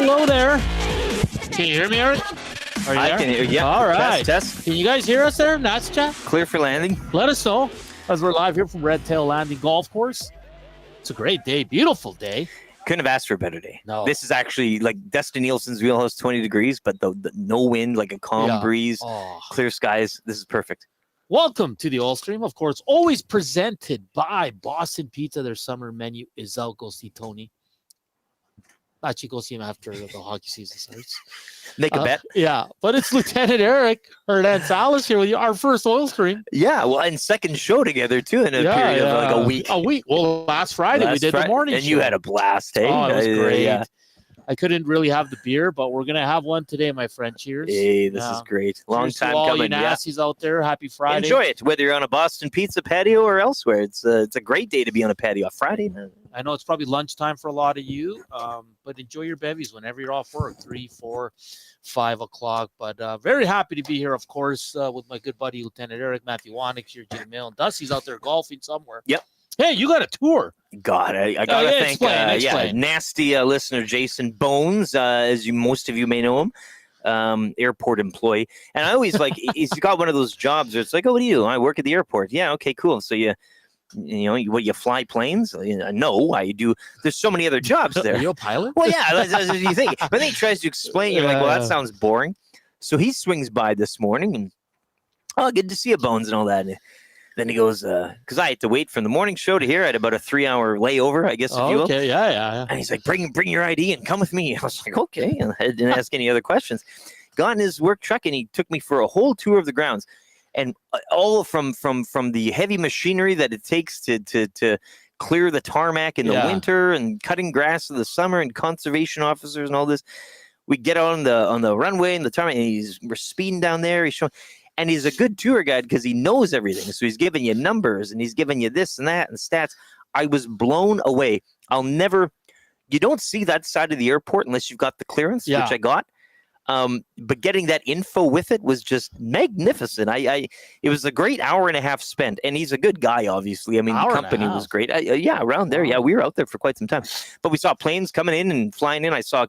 hello there. Can you hear me, Eric? Are you I there? can hear you. Yeah. All right. Test. Can you guys hear us there? Nats chat? Clear for landing. Let us know as we're live here from Red Tail Landing Golf Course. It's a great day. Beautiful day. Couldn't have asked for a better day. No. This is actually like Dustin Nielson's wheelhouse, 20 degrees, but the no wind, like a calm breeze, clear skies. This is perfect. Welcome to the Oil Stream. Of course, always presented by Boston Pizza. Their summer menu is out. Go see Tony. Actually, go see him after the hockey season starts. Make a bet. Yeah, but it's Lt.Eric, Hernan Salas here with you, our first Oil Stream. Yeah, well, and second show together, too, in a period of like a week. A week. Well, last Friday we did the morning and show. you had a blast, hey? Oh, it was great. Yeah. I couldn't really have the beer, but we're going to have one today, my friend. Cheers. Hey, this is great. Long time all coming. You nasties out there. Happy Friday. Enjoy it, whether you're on a Boston Pizza patio or elsewhere. It's a great day to be on a patio. Friday. I know it's probably lunchtime for a lot of you, but enjoy your bevies whenever you're off work, 3, 4, 5 o'clock. But very happy to be here, of course, with my good buddy, Lt.Eric, Matthew Wannick here, Jimmy Mill, and Dusty's out there golfing somewhere. Yep. Hey, you got a tour. God, I got to thank explain. nasty listener Jason Bones, as most of you may know him, airport employee. And I always he's got one of those jobs where it's like, oh, what do you do? I work at the airport. Yeah, okay, cool. So you fly planes? No, I do. There's so many other jobs there. Are you a pilot? Well, yeah, that's what you think. But then he tries to explain. You're like, well, that sounds boring. So he swings by this morning and, oh, good to see you, Bones, and all that. And then he goes, because I had to wait from the morning show to here. I had about a 3-hour layover, I guess, if you will. Okay, yeah. And he's like, bring your ID and come with me. I was like, okay. And I didn't ask any other questions. Got in his work truck and he took me for a whole tour of the grounds. And all from the heavy machinery that it takes to clear the tarmac in the winter and cutting grass in the summer and conservation officers and all this. We get on the runway and the tarmac and we're speeding down there. He's showing. And he's a good tour guide because he knows everything. So he's giving you numbers and he's giving you this and that and stats. I was blown away. You don't see that side of the airport unless you've got the clearance, which I got. But getting that info with it was just magnificent. It was a great hour and a half spent. And he's a good guy, obviously. I mean, the company was great. Around there. Yeah, we were out there for quite some time. But we saw planes coming in and flying in. I saw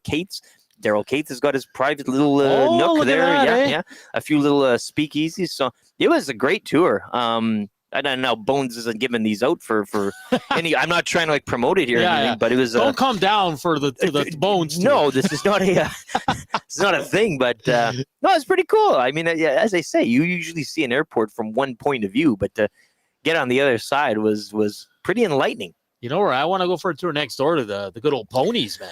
Daryl Cates has got his private little nook there. Yeah. A few little speakeasies. So it was a great tour. I don't know. Bones isn't giving these out for any. I'm not trying to promote it here, or anything, but it was. Don't come down for the Bones tour. No, this is not it's not a thing. But no, it's pretty cool. I mean, as I say, you usually see an airport from one point of view, but to get on the other side was pretty enlightening. You know where I want to go for a tour next door to the good old ponies, man.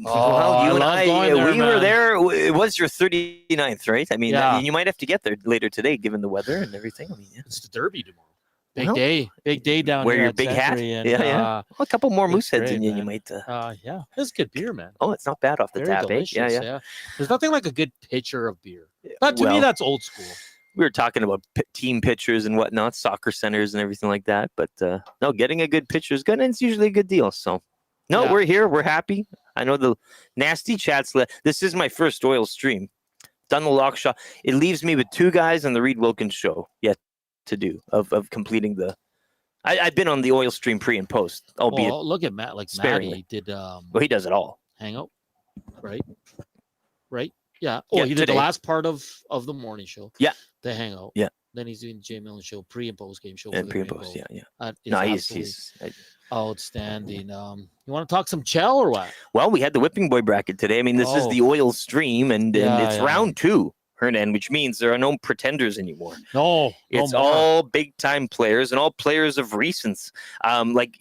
Well, you and I, we were there. It was your 39th, right? I mean, you might have to get there later today, given the weather and everything. I mean, it's the Derby tomorrow. Big day down wear here. Wear your big hat. And, a couple more moose heads in you, you might. It's good beer, man. Oh, it's not bad off the tap, Yeah. There's nothing like a good pitcher of beer. But to me, that's old school. We were talking about team pitchers and whatnot, soccer centers and everything like that. But no, getting a good pitcher is good, and it's usually a good deal. So. No, we're here. We're happy. I know the nasty chats. This is my first Oil Stream. Done the lock shot. It leaves me with 2 guys on the Reed Wilkins show yet to do of completing the. I've been on the Oil Stream pre and post. Albeit look at Matt. Matty did. Well, he does it all. Hangout, right? Yeah. Oh, he did the last part of the morning show. Yeah. The Hangout. Yeah. Then he's doing the Jay Millen show, pre and post game show. And pre and post. Yeah. No, he's outstanding. You want to talk some Chell or what? Well, we had the Whipping Boy bracket today. I mean, this is the Oil Stream, and it's round 2, Hernan, which means there are no pretenders anymore. No, it's all big time players and all players of recents. Like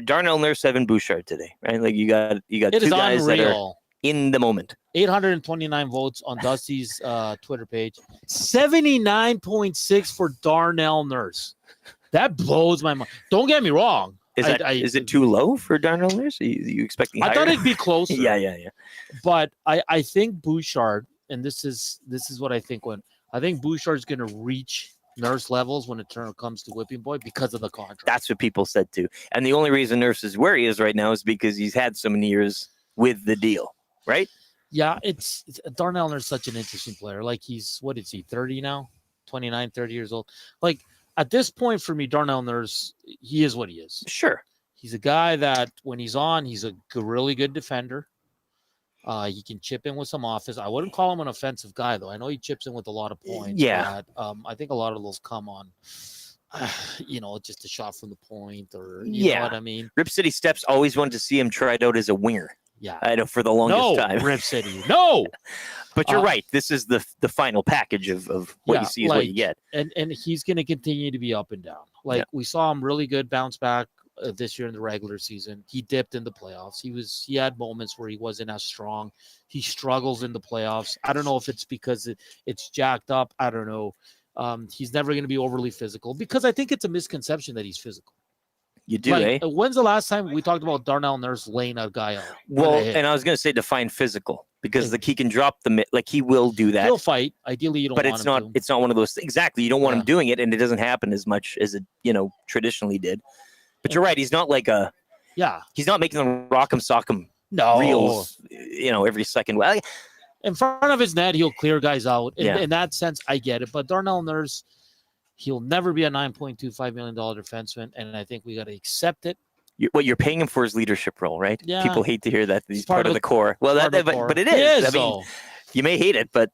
Darnell Nurse, Evan Bouchard today, right? Like you got 2 guys that are in the moment. 829 votes on Dusty's Twitter page. 79.6 for Darnell Nurse. That blows my mind. Don't get me wrong. Is it too low for Darnell Nurse? Are you expecting higher? I thought it'd be closer. Yeah. But I think Bouchard, and this is what I think Bouchard's going to reach Nurse levels when it comes to Whipping Boy because of the contract. That's what people said too. And the only reason Nurse is where he is right now is because he's had so many years with the deal, right? Yeah, it's Darnell Nurse such an interesting player. Like what is he, 30 now? 29, 30 years old. Like at this point for me, Darnell Nurse, he is what he is. Sure. He's a guy that when he's on, he's a really good defender. He can chip in with some offense. I wouldn't call him an offensive guy, though. I know he chips in with a lot of points. Yeah. But, I think a lot of those come on, just a shot from the point, or you know what I mean. Rip City Steps always wanted to see him tried out as a winger. Yeah, I know for the longest time. Rip City, no. But you're right. This is the final package of what you see is what you get. And he's going to continue to be up and down. We saw him really good bounce back this year in the regular season. He dipped in the playoffs. He had moments where he wasn't as strong. He struggles in the playoffs. I don't know if it's because it's jacked up. I don't know. He's never going to be overly physical, because I think it's a misconception that he's physical. You do, eh? When's the last time we talked about Darnell Nurse laying a guy out? Well, and I was going to say define physical, because he can drop the he will do that. He'll fight. Ideally, you don't. But want him to. It's not one of those. Exactly, you don't want him doing it, and it doesn't happen as much as it traditionally did. But you're right. He's not like a. Yeah. He's not making them rock'em sock'em reels. Every second. Well, in front of his net, he'll clear guys out. In that sense, I get it. But Darnell Nurse, he'll never be a $9.25 million defenseman, and I think we got to accept it. What you're paying him for is leadership role, right? Yeah. People hate to hear that he's part of the core. Well, but it is. I mean, you may hate it, but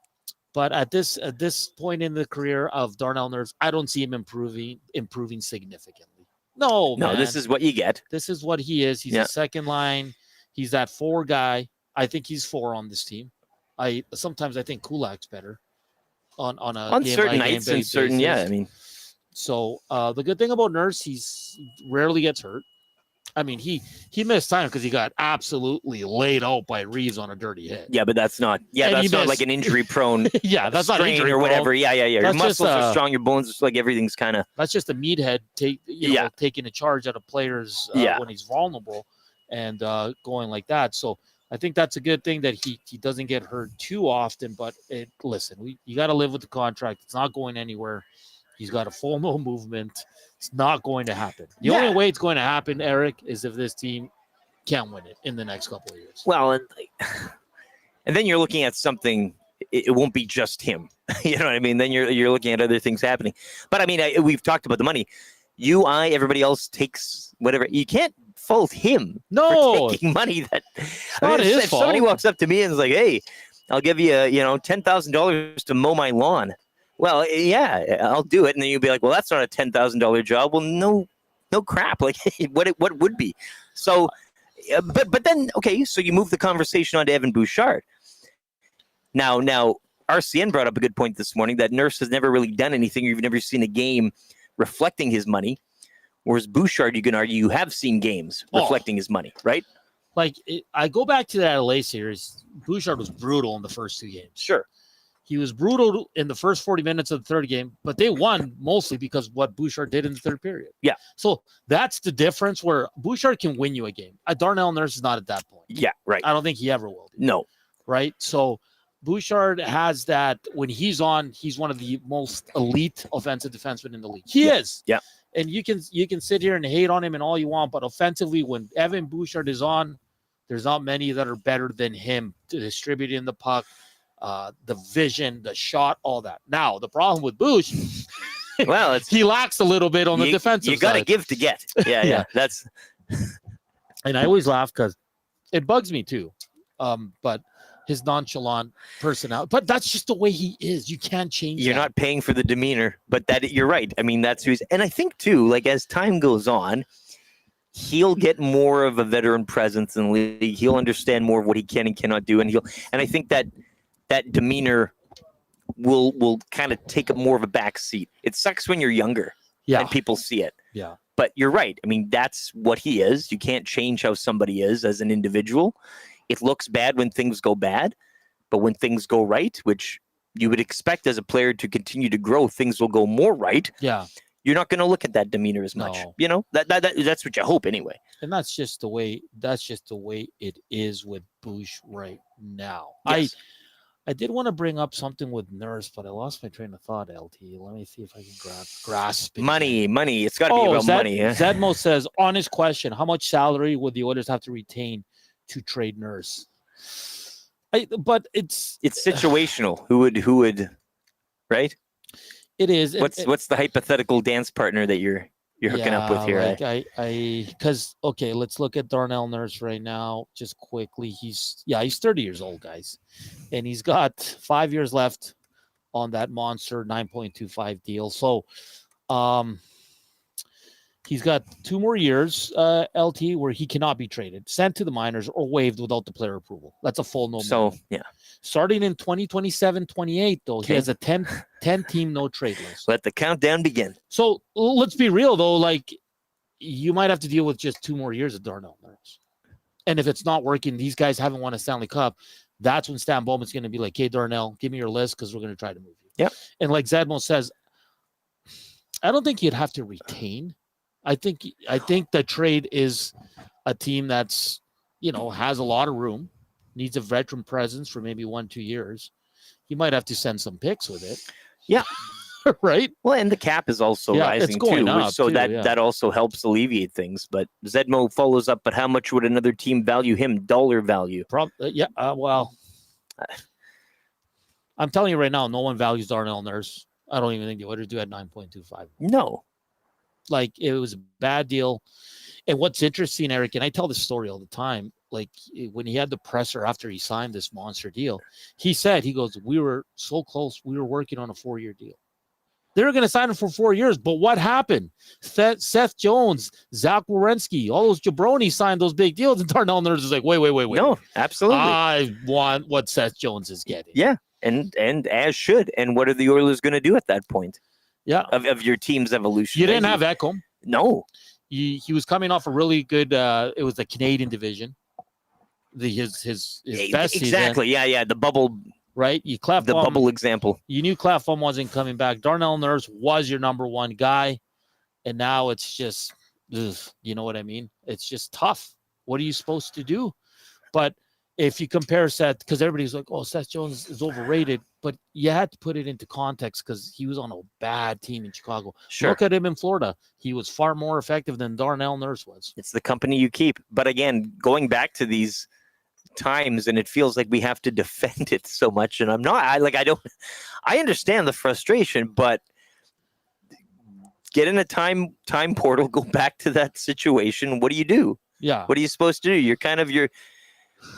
at this point in the career of Darnell Nurse, I don't see him improving significantly. No, man. This is what you get. This is what he is. He's a second line. He's that 4 guy. I think he's 4 on this team. Sometimes I think Kulak's better on certain nights and certain basis. I mean, so the good thing about Nurse, he's rarely gets hurt. I mean, he missed time because he got absolutely laid out by Reeves on a dirty hit. Yeah, but that's not. Yeah, that's not like an injury prone. Yeah, that's not injury or whatever. Yeah. Your muscles are strong. Your bones, everything's kind of. That's just a meathead taking a charge out of players when he's vulnerable, and going like that. So I think that's a good thing that he doesn't get hurt too often. But listen, you got to live with the contract. It's not going anywhere. He's got a full no movement. It's not going to happen. The only way it's going to happen, Eric, is if this team can't win it in the next couple of years. Well, and then you're looking at something. It won't be just him. You know what I mean? Then you're looking at other things happening. But I mean, we've talked about the money. Everybody else takes whatever. You can't fault him for taking money. If somebody walks up to me and is like, "Hey, I'll give you $10,000 to mow my lawn." Well, yeah, I'll do it. And then you'll be like, well, that's not a $10,000 job. Well, no crap. Like what would be. So, but then, okay, so you move the conversation on to Evan Bouchard. Now RCN brought up a good point this morning that Nurse has never really done anything. You've never seen a game reflecting his money. Whereas Bouchard, you can argue you have seen games reflecting his money, right? I go back to that LA series. Bouchard was brutal in the first 2 games. Sure. He was brutal in the first 40 minutes of the third game, but they won mostly because what Bouchard did in the third period. Yeah. So that's the difference where Bouchard can win you a game. Darnell Nurse is not at that point. Yeah, right. I don't think he ever will be. No. Right? So Bouchard has that when he's on, he's one of the most elite offensive defensemen in the league. He is. Yeah. And you can sit here and hate on him and all you want, but offensively, when Evan Bouchard is on, there's not many that are better than him to distributing the puck. The vision, the shot, all that. Now, the problem with Bouch, well, he lacks a little bit on the defensive side. You got to give to get. Yeah. That's. And I always laugh because it bugs me too. But his nonchalant personality, but that's just the way he is. You can't change. You're not paying for the demeanor, but you're right. I mean, that's who he's. And I think too, as time goes on, he'll get more of a veteran presence in the league. He'll understand more of what he can and cannot do, and I think that demeanor will kind of take up more of a back seat. It sucks when you're younger and people see it. Yeah. But you're right. I mean, that's what he is. You can't change how somebody is as an individual. It looks bad when things go bad, but when things go right, which you would expect as a player to continue to grow, things will go more right. Yeah. You're not going to look at that demeanor as much. No. That's what you hope anyway. And that's just the way it is with Bouch right now. Yes. I did want to bring up something with Nurse, but I lost my train of thought, LT. Let me see if I can grasp it. Money. It's got to be about money. Yeah? Zedmo says, on his question, how much salary would the Oilers have to retain to trade Nurse? But it's situational. Who would, right? It is. What's the hypothetical dance partner that you're you're hooking up with here. Because okay, let's look at Darnell Nurse right now, just quickly. He's 30 years old, guys, and he's got 5 years left on that monster 9.25 deal. So, he's got 2 more years, LT, where he cannot be traded, sent to the minors, or waived without the player approval. That's a full no. So, yeah. Starting in 2027-28, though, Okay. he has a 10-team no trade list. Let the countdown begin. So let's be real, though. Like, you might have to deal with just 2 more years of Darnell Nurse. And if it's not working, these guys haven't won a Stanley Cup. That's when Stan Bowman's going to be like, hey, Darnell, give me your list because we're going to try to move you. Yep. And like Zedmo says, I don't think you'd have to retain. I think the trade is a team that's, has a lot of room, needs a veteran presence for maybe 1-2 years. You might have to send some picks with it. Yeah. Right. Well, and the cap is also rising it's going too, up so too, that also helps alleviate things. But Zedmo follows up. But how much would another team value him? Dollar value. Well, I'm telling you right now, no one values Darnell Nurse. I don't even think the Oilers do at 9.25. No. Like, it was a bad deal. And what's interesting, Eric, and I tell this story all the time, like when he had the presser after he signed this monster deal, he goes, we were so close. We were working on a 4-year deal. They were going to sign him for 4 years, but what happened? Seth Jones, Zach Werenski, all those jabronis signed those big deals, and Darnell Nurse is like, wait. No, absolutely. I want what Seth Jones is getting. Yeah, and as should. And what are the Oilers going to do at that point? Yeah, of your team's evolution. You didn't have Ekholm. No. He was coming off a really good. It was the Canadian division. His best season. Exactly. Yeah. The bubble. Right. Bubble example. You knew Claflin wasn't coming back. Darnell Nurse was your number one guy, and now it's just, you know what I mean? It's just tough. What are you supposed to do? But if you compare Seth, because everybody's like, oh, Seth Jones is overrated, but you had to put it into context because he was on a bad team in Chicago. Sure. Look at him in Florida. He was far more effective than Darnell Nurse was. It's the company you keep. But again, going back to these times, and it feels like we have to defend it so much, and I understand the frustration, but get in a time portal, go back to that situation. What do you do? Yeah. What are you supposed to do? You're kind of you're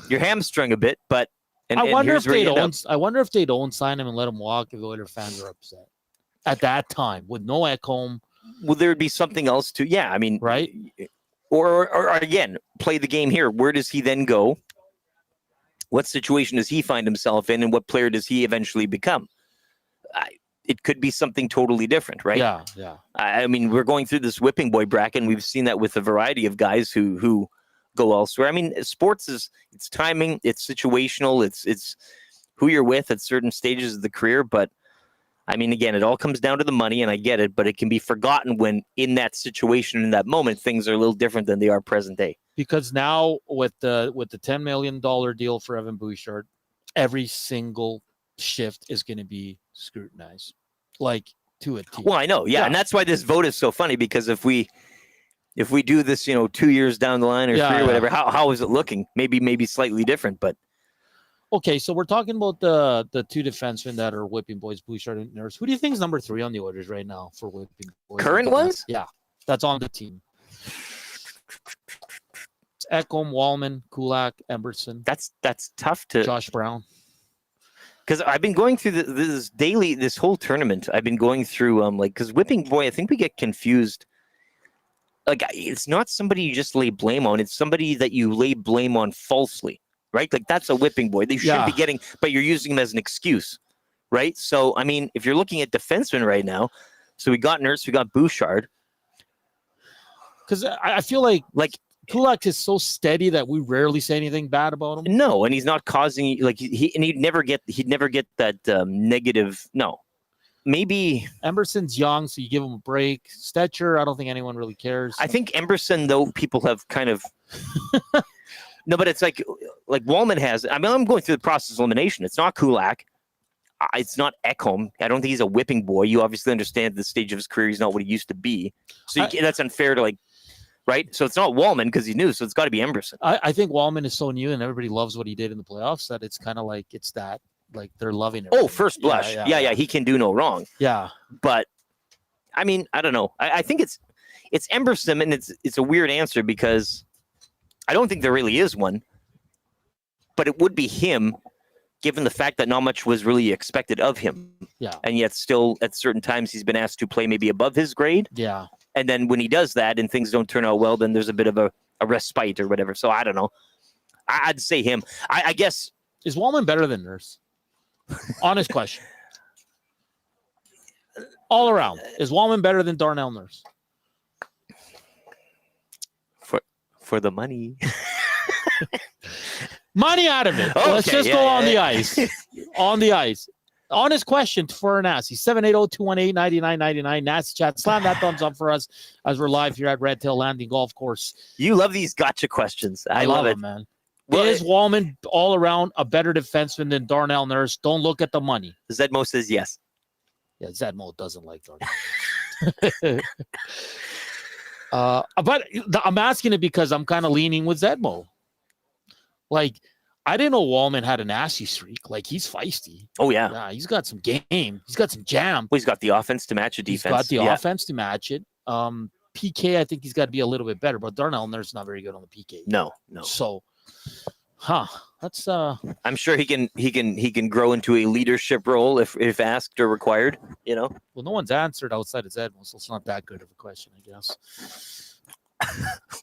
hamstrung a bit, but I wonder if they don't sign him and let him walk if the Oilers fans are upset at that time with no Ekholm. Well, there would be something else to, yeah. I mean, right? Or again, play the game here. Where does he then go? What situation does he find himself in, and what player does he eventually become? It could be something totally different, right? Yeah. I mean, we're going through this whipping boy bracket, and we've seen that with a variety of guys who go elsewhere. I mean, sports it's timing, it's situational, it's who you're with at certain stages of the career. But I mean, again, it all comes down to the money, and I get it, but it can be forgotten when in that situation, in that moment, things are a little different than they are present day. Because now with the $10 million deal for Evan Bouchard, every single shift is going to be scrutinized, like to a T. Well, I know, yeah, and that's why this vote is so funny, because if we do this, 2 years down the line or 3 or whatever, how is it looking? Maybe slightly different, but okay. So we're talking about the 2 defensemen that are whipping boys, Bouchard and Nurse. Who do you think is number 3 on the Oilers right now for whipping boys? Current ones? Yeah, that's on the team. It's Ekholm, Wallman, Kulak, Emberson. That's tough to. Josh Brown. Because I've been going through this whole tournament. I've been going through because whipping boy, I think we get confused. Like, it's not somebody you just lay blame on. It's somebody that you lay blame on falsely, right? Like, that's a whipping boy. They shouldn't be getting, but you're using them as an excuse, right? So, I mean, if you're looking at defensemen right now, so we got Nurse, we got Bouchard. Because I feel like Kulak is so steady that we rarely say anything bad about him. No, and he's not causing he'd never get that negative. No. Maybe Emberson's young, so you give him a break. Stetcher, I don't think anyone really cares. I think Emberson, though, people have kind of no, but it's like Wallman has. I mean, I'm going through the process of elimination. It's not Kulak. It's not Ekholm. I don't think he's a whipping boy. You obviously understand at the stage of his career, he's not what he used to be. So that's unfair to right? So it's not Wallman because he's new. So it's got to be Emberson. I think Wallman is so new and everybody loves what he did in the playoffs that it's kind of like they're loving it. Oh, first blush. Yeah. He can do no wrong. Yeah. But I mean, I don't know. I think it's Emberson, and it's a weird answer because I don't think there really is one, but it would be him, given the fact that not much was really expected of him. Yeah. And yet still at certain times he's been asked to play maybe above his grade. Yeah. And then when he does that and things don't turn out well, then there's a bit of a respite or whatever. So I don't know. I'd say him. I guess. Is Wallman better than Nurse? Honest question. All around. Is Wallman better than Darnell Nurse? For the money. Money out of it. Okay, Let's just go on the ice. On the ice. Honest question for Nasty. 780-218-9999. Nasty chat. Slam that thumbs up for us as we're live here at Red Tail Landing Golf Course. You love these gotcha questions. I love it, man. Well, is Wallman all around a better defenseman than Darnell Nurse? Don't look at the money. Zedmo says yes. Yeah, Zedmo doesn't like Darnell. But I'm asking it because I'm kind of leaning with Zedmo. Like, I didn't know Wallman had a nasty streak. Like, he's feisty. Oh, yeah. Yeah, he's got some game. He's got some jam. Well, he's got the offense to match the defense. He's got the offense to match it. PK, I think he's got to be a little bit better, but Darnell Nurse is not very good on the PK. No. So, that's I'm sure he can grow into a leadership role if asked or required, you know. Well, no one's answered outside of Zedmo, so it's not that good of a question, I guess.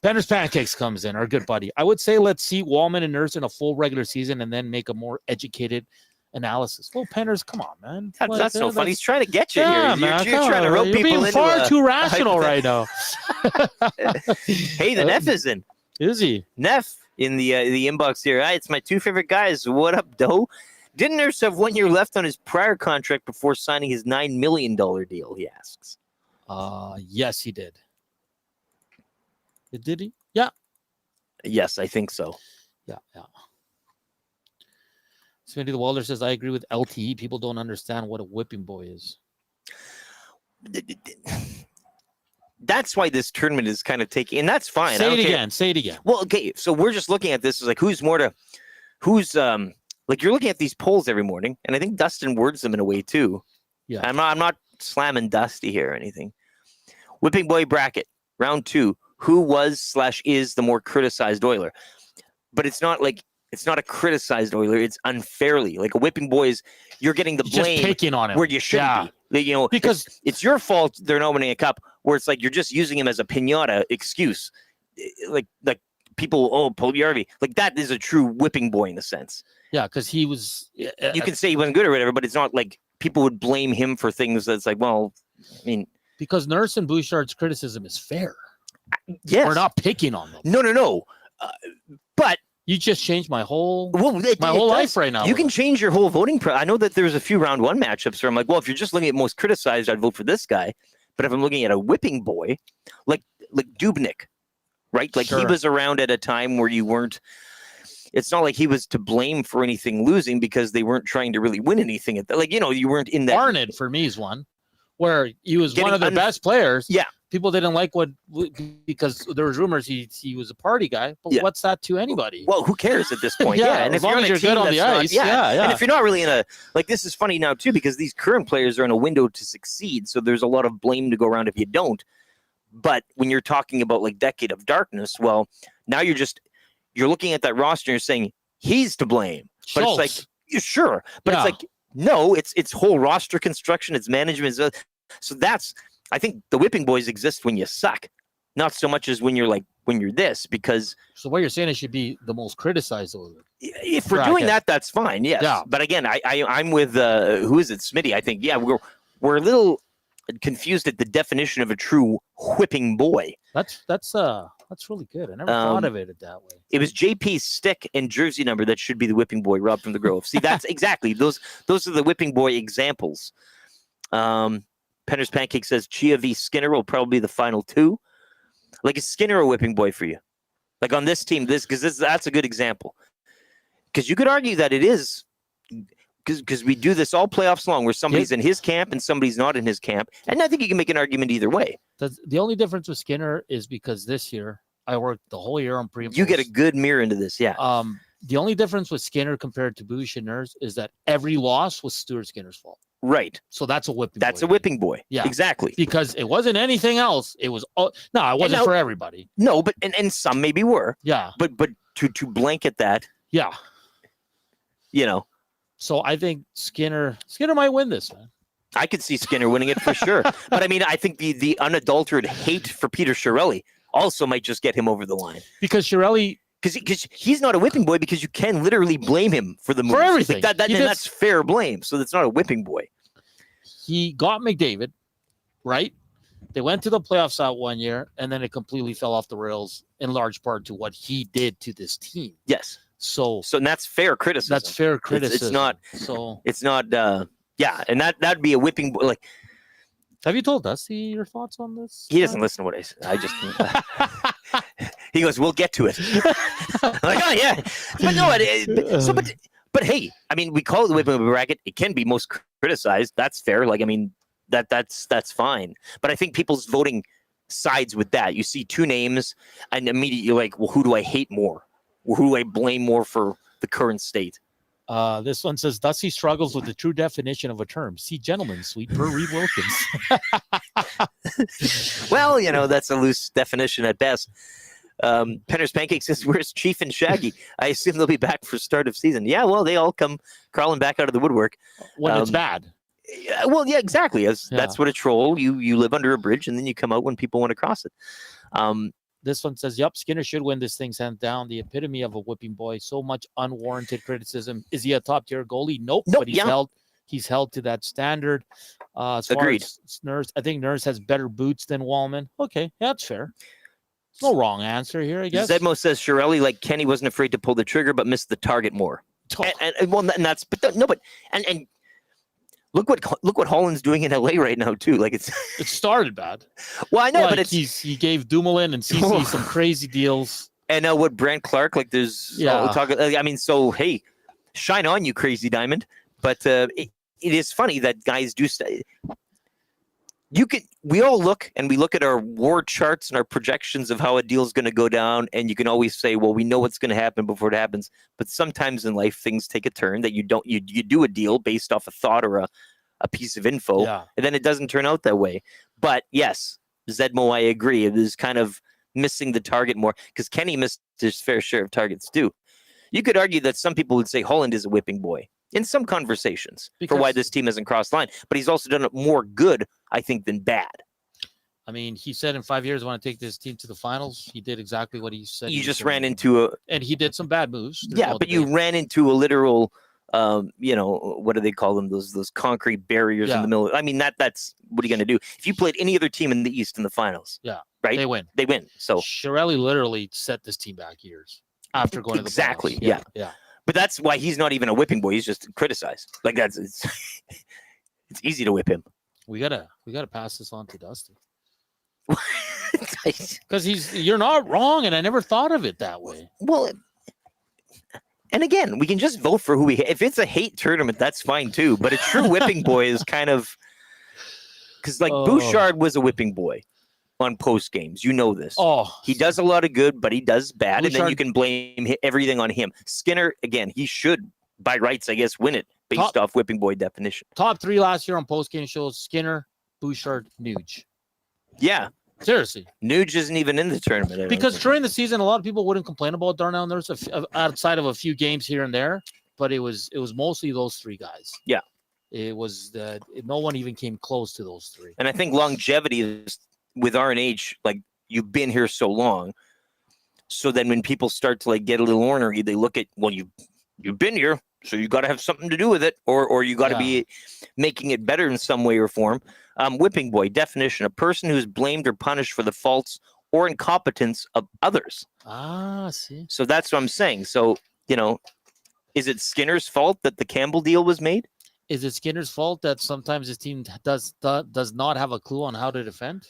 Penner's Pancakes comes in, our good buddy. I would say let's see Wallman and Nurse in a full regular season and then make a more educated analysis. Well, Penner's, come on, man. That's so funny. He's trying to get you yeah, here. Man, you're trying to rope people being into far too rational right now. Hey, the Neff is in. Is he? Neff in the inbox here. Hi, it's my two favorite guys. What up, Doe? Didn't Nurse have 1 year left on his prior contract before signing his $9 million deal? He asks. Yes, he did. Did he? Yeah. Yes, I think so. Yeah. Smitty the Walder says, I agree with LTE. People don't understand what a whipping boy is. That's why this tournament is kind of taking, and that's fine. Say it again. Well, okay, so we're just looking at this as like who's like you're looking at these polls every morning, and I think Dustin words them in a way too. Yeah. I'm not slamming Dusty here or anything. Whipping boy bracket, round 2. Who was/is the more criticized Oiler? But it's not a criticized Oiler. It's unfairly. Like a whipping boy is, you're getting the blame just picking on him where you shouldn't be. You know, because it's your fault they're not winning a cup. Where it's like you're just using him as a piñata excuse. Like people, Puljujärvi. Like that is a true whipping boy in a sense. Yeah, because he was. You can say he wasn't good or whatever, but it's not like people would blame him for things that's like, well, I mean, because Nurse and Bouchard's criticism is fair. Yes. We're not picking on them. No. But you just changed my whole whole life right now. You can change your whole voting. I know that there's a few round 1 matchups where I'm like, well, if you're just looking at most criticized, I'd vote for this guy. But if I'm looking at a whipping boy, like Dubnyk, right? Like Sure. He was around at a time where you weren't. It's not like he was to blame for anything losing because they weren't trying to really win anything. You weren't in that. Arnett for me is one where he was one of their best players. Yeah. People didn't like because there was rumors he was a party guy. But what's that to anybody? Well, who cares at this point? And if as long as you're good on the ice, yeah. And if you're not really in this is funny now too, because these current players are in a window to succeed. So there's a lot of blame to go around if you don't. But when you're talking about like Decade of Darkness, well, now you're looking at that roster and you're saying he's to blame. But Schultz. it's like, sure. But it's like, no, it's whole roster construction, it's management. So that's, I think the whipping boys exist when you suck, not so much as when you're this, because. So what you're saying, it should be the most criticized Oiler. If we're doing that, that's fine. Yes. Yeah. But again, I'm with, who is it? Smitty. I think, we're a little confused at the definition of a true whipping boy. That's really good. I never thought of it that way. It was JP's stick and jersey number that should be the whipping boy, Rob from the Grove. See, that's exactly those are the whipping boy examples. Penner's Pancake says Chia v. Skinner will probably be the final 2. Like, is Skinner a whipping boy for you? Like on this team, that's a good example. Because you could argue that it is, because we do this all playoffs long, where somebody's in his camp and somebody's not in his camp, and I think you can make an argument either way. The only difference with Skinner is because this year I worked the whole year on pre. You get a good mirror into this, yeah. The only difference with Skinner compared to Bush and Nurse is that every loss was Stuart Skinner's fault. Right. So that's a whipping That's boy. a whipping boy. Yeah. Exactly. Because it wasn't anything else. It was it wasn't for everybody. No, but and some maybe were. Yeah. But to blanket that. Yeah. So I think Skinner might win this, man. I could see Skinner winning it for sure. But I mean, I think the unadulterated hate for Peter Chiarelli also might just get him over the line. Because Chiarelli, because he's not a whipping boy, because you can literally blame him for the moves. For everything. Like that's fair blame. So that's not a whipping boy. He got McDavid, right? They went to the playoffs that 1 year, and then it completely fell off the rails in large part to what he did to this team. Yes. So that's fair criticism. That's fair criticism. It's not. So it's not. Yeah, and that'd be a whipping boy. Like, have you told Dusty your thoughts on this? He doesn't listen to what I say. I just he goes, "We'll get to it." I'm like, oh yeah, but no. But hey, I mean, we call it the whipping bracket. It can be most criticized. That's fair. Like, I mean, that's fine. But I think people's voting sides with that. You see two names, and immediately you're like, well, who do I hate more? Or who do I blame more for the current state? This one says Dusty struggles with the true definition of a term. See, gentleman suite per Reed Wilkins. Well, that's a loose definition at best. Penner's Pancake says, "Where's Chief and Shaggy? I assume they'll be back for start of season." Yeah, well, they all come crawling back out of the woodwork when it's bad. Well, yeah, exactly. That's what a troll. You live under a bridge, and then you come out when people want to cross it. This one says, "Yep, Skinner should win this thing hands down. The epitome of a whipping boy. So much unwarranted criticism. Is he a top tier goalie? Nope. But he's held to that standard. As Agreed. Far as Nurse, I think Nurse has better boots than Wallman. Okay, that's fair. No wrong answer here, I guess." Zedmo says Chiarelli, like Kenny, wasn't afraid to pull the trigger, but missed the target more. And look what Holland's doing in LA right now too. Like it started bad. Well, I know, but he gave Dumoulin and CC some crazy deals. And now what Brant Clark, like there's I mean, so hey, shine on you, crazy diamond. But it is funny that guys do we all look at our war charts and our projections of how a deal is going to go down, and you can always say, well, we know what's going to happen before it happens. But sometimes in life things take a turn that you do a deal based off a thought or a piece of info, and then it doesn't turn out that way. But yes, Zedmo, I agree, it is kind of missing the target more, because Kenny missed his fair share of targets too. You could argue that some people would say Holland is a whipping boy in some conversations for why this team hasn't crossed line, but he's also done it more good, I think, than bad. I mean, he said in 5 years, I want to take this team to the finals. He did exactly what he said. You just ran into and he did some bad moves. But you ran into a literal, what do they call them? Those concrete barriers in the middle. I mean, that's what are you going to do? If you played any other team in the East in the finals, right? They win. So Chiarelli literally set this team back years after going to the playoffs. Yeah. But that's why he's not even a whipping boy. He's just criticized. Like it's easy to whip him. We gotta pass this on to Dusty. Because you're not wrong, and I never thought of it that way. Well, and again, we can just vote for who we hate. If it's a hate tournament, that's fine too. But a true whipping boy is kind of because Bouchard was a whipping boy on post games. You know this. He does a lot of good, but he does bad, Bouchard, and then you can blame everything on him. Skinner, again, he should by rights, I guess, win it based off whipping boy definition. Top three last year on post game shows: Skinner, Bouchard, Nuge. Yeah. Seriously. Nuge isn't even in the tournament. Because during the season, a lot of people wouldn't complain about Darnell Nurse outside of a few games here and there, but it was mostly those three guys. Yeah. It was no one even came close to those three. And I think longevity is with R&H, like you've been here so long. So then when people start to get a little ornery, they look at, well, you've been here, so you got to have something to do with it, or you got to be making it better in some way or form. Whipping boy definition: a person who is blamed or punished for the faults or incompetence of others. See. So that's what I'm saying. So, is it Skinner's fault that the Campbell deal was made? Is it Skinner's fault that sometimes his team does not have a clue on how to defend?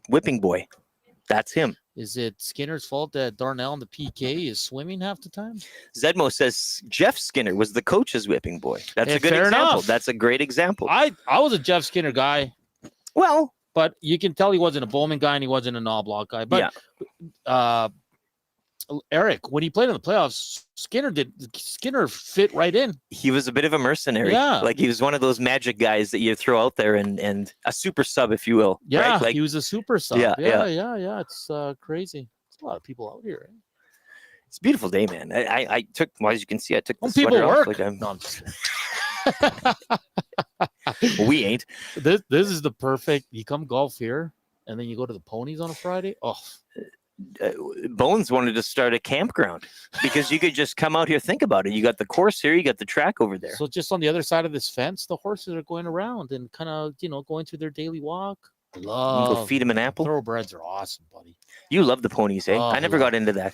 Whipping boy. That's him. Is it Skinner's fault that Darnell in the PK is swimming half the time? Zedmo says Jeff Skinner was the coach's whipping boy. That's a good fair example. Enough. That's a great example. I was a Jeff Skinner guy. Well, but you can tell he wasn't a Bowman guy and he wasn't a Knobloch guy. But Eric, when he played in the playoffs, Skinner fit right in. He was a bit of a mercenary. Yeah. Like he was one of those magic guys that you throw out there and a super sub, if you will. Yeah, right? Like, he was a super sub. Yeah, Yeah. It's crazy. There's a lot of people out here. Eh? it's a beautiful day, man. I took, well, as you can see, I took the People sweater work. off. Like No, I'm just well, we ain't. This is the perfect. You come golf here, and then you go to the ponies on a Friday. Oh, Bones wanted to start a campground because you could just come out here. Think about it. You got the course here. You got the track over there. so just on the other side of this fence, the horses are going around and kind of going through their daily walk. You can go Love feed him an apple. thoroughbreds are awesome, buddy. You love the ponies, eh? Oh, I never got into that.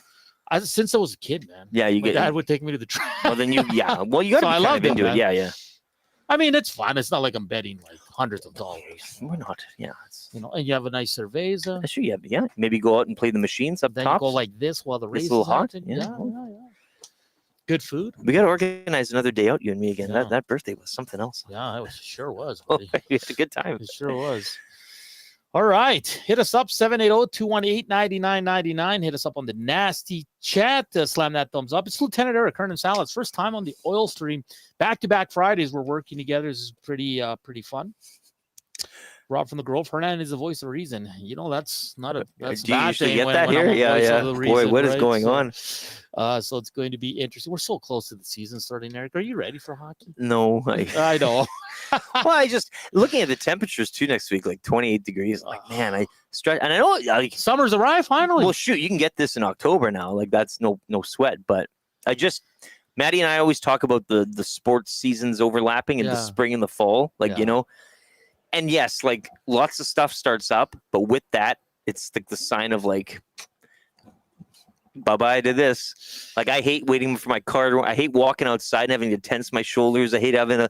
Since I was a kid, man. Yeah, you My get. dad would take me to the track. Well, then you, yeah. Well, you got to So I be kind loved of it, into man. it. Yeah. I mean, it's fun. It's not like I'm betting like hundreds of dollars. We're not. Yeah. And you have a nice cerveza. Sure. Yeah. Maybe go out and play the machines up Then top. you go like this while the race is little hot, happening. yeah. Yeah. Good food. We got to organize another day out, you and me again. Yeah. That birthday was something else. Yeah, it sure was. Oh, Buddy. we had a good time. It sure was. All right. Hit us up, 780-218-9999. Hit us up on the nasty chat. Slam that thumbs up. It's Lt.Eric, Hernan Salas. First time on the oil stream. Back-to-back Fridays we're working together. This is pretty fun. Rob from the Grove. Hernan is the voice of reason. That's not a that's Do you bad usually thing get when that I'm here? a Yeah. voice of the Boy, reason, what is right? going on? So it's going to be interesting. We're so close to the season starting, Eric. Are you ready for hockey? No. I know. Well, I just looking at the temperatures too next week, like 28 degrees. I'm like, man, I stretch, and I know like Summer's arrived finally. well, shoot, you can get this in October now. Like that's no sweat. But Maddie and I always talk about the sports seasons overlapping in the Yeah. spring and the fall, like Yeah. And yes, like lots of stuff starts up, but with that, it's like the sign of like bye-bye to this. Like I hate waiting for my car. I hate walking outside and having to tense my shoulders. I hate having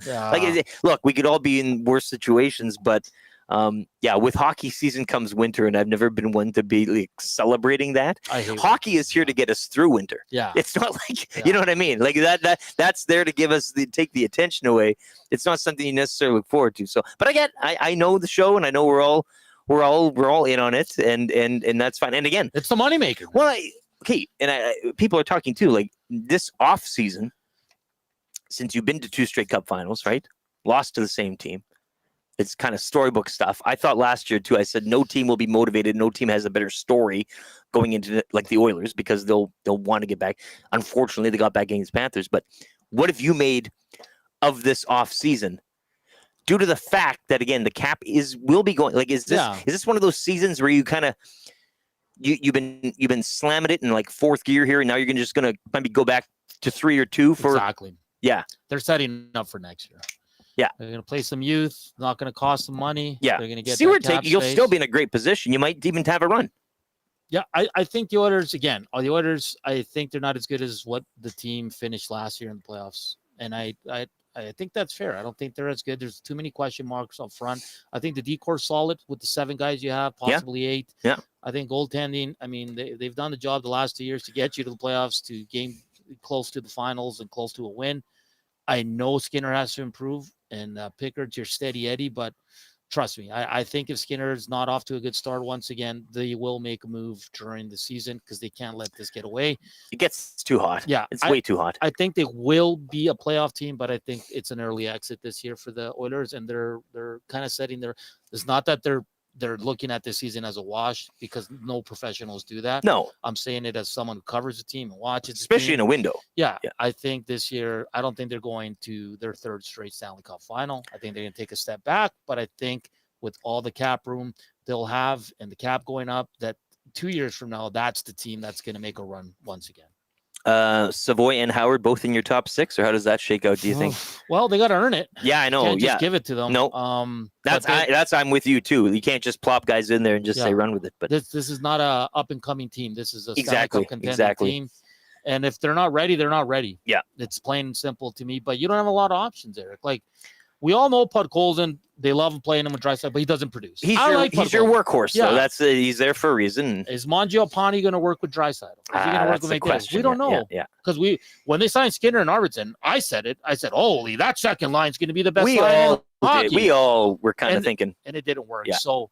look, we could all be in worse situations, but with hockey season comes winter, and I've never been one to be like celebrating that. I hate Hockey is here to get us through winter. Yeah. It's not like Yeah. you know what I mean. Like that's there to give us take the attention away. It's not something you necessarily look forward to. So, but I know the show, and I know we're all in on it, and that's fine. And again, It's the moneymaker. well, people are talking too. Like this off season, since you've been to 2 straight Cup finals, right? Lost to the same team. It's kind of storybook stuff. I thought last year too. I said no team will be motivated. No team has a better story going into like the Oilers because they'll want to get back. Unfortunately, they got back against Panthers. But what have you made of this off season? Due to the fact that again the cap will be going. Like is this one of those seasons where you kind of you've been slamming it in like 4th gear here, and now you're just gonna maybe go back to 3 or 2 for Exactly. Yeah. They're setting up for next year. Yeah. They're going to play some youth. Not going to cost them money. Yeah. They're going to get See where that cap you'll space. still be in a great position. You might even have a run. Yeah, I think the Oilers, again, I think they're not as good as what the team finished last year in the playoffs. And I think that's fair. I don't think they're as good. There's too many question marks up front. I think the decore's solid with the 7 guys you have, possibly 8. Yeah. I think goaltending, I mean, they've done the job the last 2 years to get you to the playoffs, to game close to the finals and close to a win. I know Skinner has to improve, and Pickard's your steady Eddie, but trust me, I think if Skinner's not off to a good start once again, they will make a move during the season because they can't let this get away. It gets too hot. Yeah. It's way too hot. I think they will be a playoff team, but I think it's an early exit this year for the Oilers, and they're kind of setting their – it's not that they're looking at this season as a wash because no professionals do that. No. I'm saying it as someone who covers the team and watches the Especially team. in a window. Yeah, I think this year, I don't think they're going to their 3rd straight Stanley Cup final. I think they're going to take a step back, but I think with all the cap room they'll have and the cap going up, that 2 years from now, that's the team that's going to make a run once again. Savoy and Howard both in your top 6, or how does that shake out, do you think? Well, they got to earn it. Yeah, I know. Can't just give it to them. No. I'm with you too. You can't just plop guys in there and just say run with it. But this is not a up and coming team. This is a Stanley Cup contender team. And if they're not ready, they're not ready. Yeah. It's plain and simple to me. But you don't have a lot of options, Eric. Like, we all know Podkolzin. They love playing him with Draisaitl, but he doesn't produce. He's your workhorse, yeah. though. That's he's there for a reason. Is Mangiapane going to work with Draisaitl? Is he going to work with McDavid? We don't know. Yeah. Because when they signed Skinner and Arvidsson, I said, holy, that second line is going to be the best line in hockey. We all were kind of thinking. And it didn't work. Yeah. So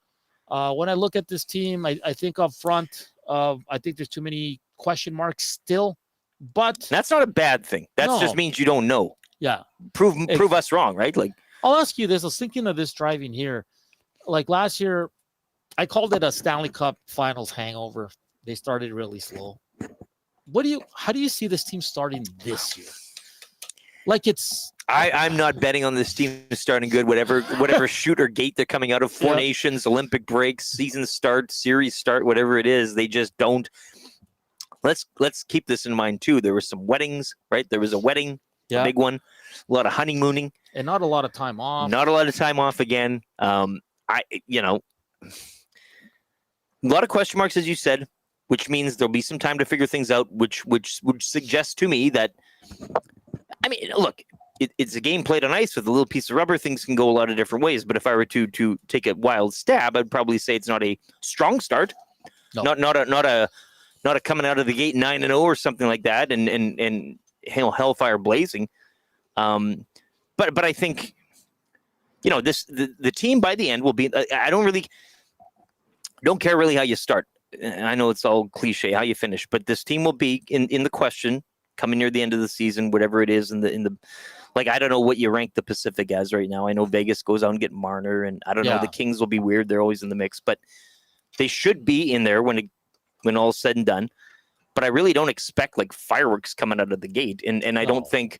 when I look at this team, I think up front, I think there's too many question marks still, but That's not a bad thing. That No. just means you don't know. yeah. Prove us wrong, right? Like, I'll ask you this. I was thinking of this driving here. Like last year, I called it a Stanley Cup Finals hangover. They started really slow. How do you see this team starting this year? Like I'm not betting on this team starting good. Whatever shoot or gate they're coming out of, Four Nations, Olympic breaks, season start, series start, whatever it is, they just don't. Let's keep this in mind too. There were some weddings, right? There was a wedding, a big one, a lot of honeymooning, and not a lot of time off. Not a lot of time off again. A lot of question marks, as you said, which means there'll be some time to figure things out, which would suggest to me that, I mean, look, it's a game played on ice with a little piece of rubber. Things can go a lot of different ways. But if I were to take a wild stab, I'd probably say it's not a strong start. No. Not a coming out of the gate 9-0 or something like that, and hellfire blazing. But I think, the team by the end will be. I don't care really how you start. I know it's all cliche how you finish, but this team will be in the question coming near the end of the season, whatever it is in the like, I don't know what you rank the Pacific as right now. I know Vegas goes out and get Marner, and I don't know, the Kings will be weird. They're always in the mix, but they should be in there when all's said and done. But I really don't expect like fireworks coming out of the gate, and I don't think.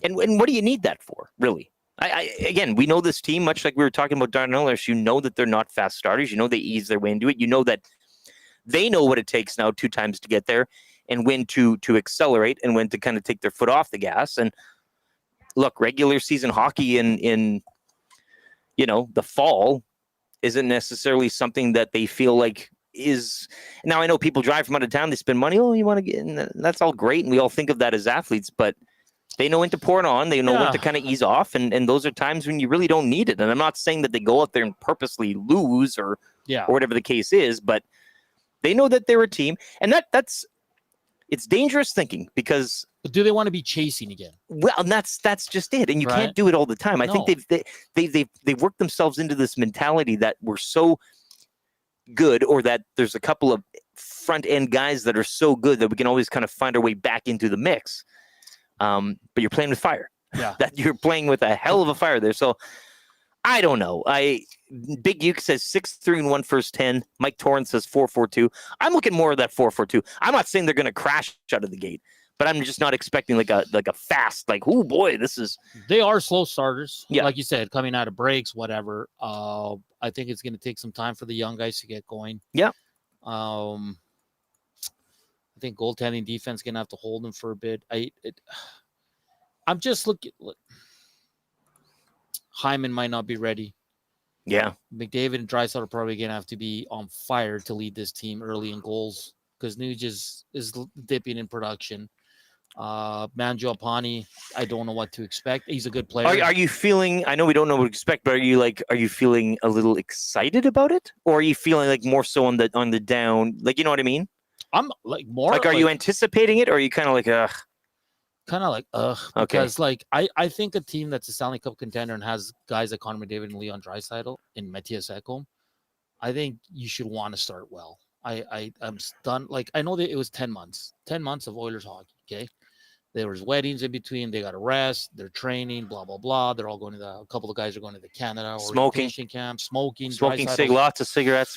And what do you need that for, really? Again, we know this team, much like we were talking about Darnell Nurse. You know that they're not fast starters. You know they ease their way into it. You know that they know what it takes now 2 times to get there, and when to accelerate, and when to kind of take their foot off the gas. And look, regular season hockey in the fall isn't necessarily something that they feel like is. Now I know people drive from out of town, they spend money. Oh, you want to get in? That's all great, and we all think of that as athletes, but they know when to pour it on. They know when to kind of ease off, and those are times when you really don't need it. And I'm not saying that they go out there and purposely lose or whatever the case is, but they know that they're a team, and that's it's dangerous thinking, because. But do they want to be chasing again? Well, and that's just it, and you can't do it all the time. I think they've worked themselves into this mentality that we're so good, or that there's a couple of front end guys that are so good that we can always kind of find our way back into the mix. But you're playing with fire. Yeah, that you're playing with a hell of a fire there. So I don't know. Big Uke says 6-3-1 first 10. Mike Torrance says 4-4-2. I'm looking more of that 4-4-2. I'm not saying they're going to crash out of the gate, but I'm just not expecting like a fast, like, oh boy, this is. They are slow starters. Yeah. Like you said, coming out of breaks, whatever. I think it's going to take some time for the young guys to get going. Yeah. I think goaltending defense going to have to hold them for a bit. I'm just looking. Hyman might not be ready. Yeah. McDavid and Draisaitl are probably going to have to be on fire to lead this team early in goals, because Nuge is dipping in production. Mangiapane, I don't know what to expect. He's a good player. Are you feeling, I know we don't know what to expect, but are you feeling a little excited about it? Or are you feeling like more so on the down? Like, you know what I mean? I'm like more like, are you anticipating it, or are you kind of like, ugh? Kind of like, because like I think a team that's a Stanley Cup contender and has guys like Connor McDavid and Leon Draisaitl and Matthias Ekholm, I think you should want to start well. I'm done. Like, I know that it was 10 months of Oilers hockey. Okay. There was weddings in between. They got to rest. They're training, blah, blah, blah. They're all going to a couple of guys are going to the Canada orientation camp, smoking, lots of cigarettes,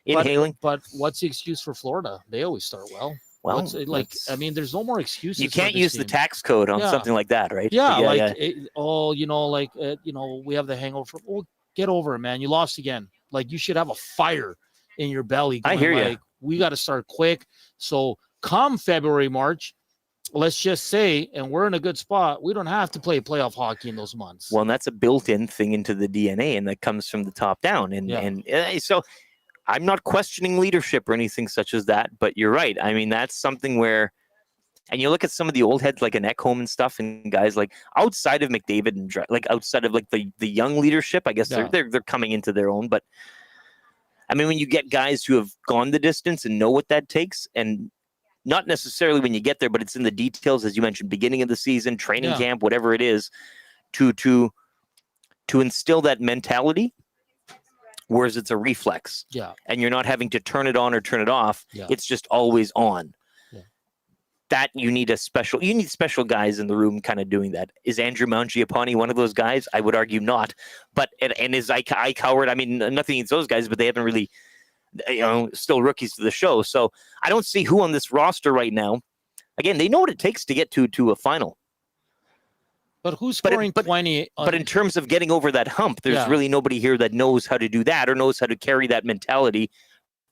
inhaling. But what's the excuse for Florida? They always start well. Well, I mean, there's no more excuses. You can't use the tax code on something like that, right? Yeah. We have the hangover. Get over it, man. You lost again. Like, you should have a fire in your belly. I hear you. We got to start quick. So come February, March, let's just say, and we're in a good spot, we don't have to play playoff hockey in those months. Well, and that's a built-in thing into the DNA, and that comes from the top down. And so I'm not questioning leadership or anything such as that, but you're right. I mean, that's something where, and you look at some of the old heads like an Ekholm and stuff, and guys like outside of McDavid and like outside of like the young leadership, I guess they're coming into their own. But I mean, when you get guys who have gone the distance and know what that takes, and not necessarily when you get there, but it's in the details, as you mentioned, beginning of the season, training camp, whatever it is, to instill that mentality. whereas it's a reflex. Yeah. And you're not having to turn it on or turn it off. Yeah. It's just always on. Yeah. That you need special guys in the room kind of doing that. Is Andrew Mangiapane one of those guys? I would argue not. But and is Ike Howard? I mean, nothing against those guys, but they haven't really, still rookies to the show. So I don't see who on this roster right now. Again, they know what it takes to get to a final. But who's scoring 20? But in terms of getting over that hump, there's really nobody here that knows how to do that or knows how to carry that mentality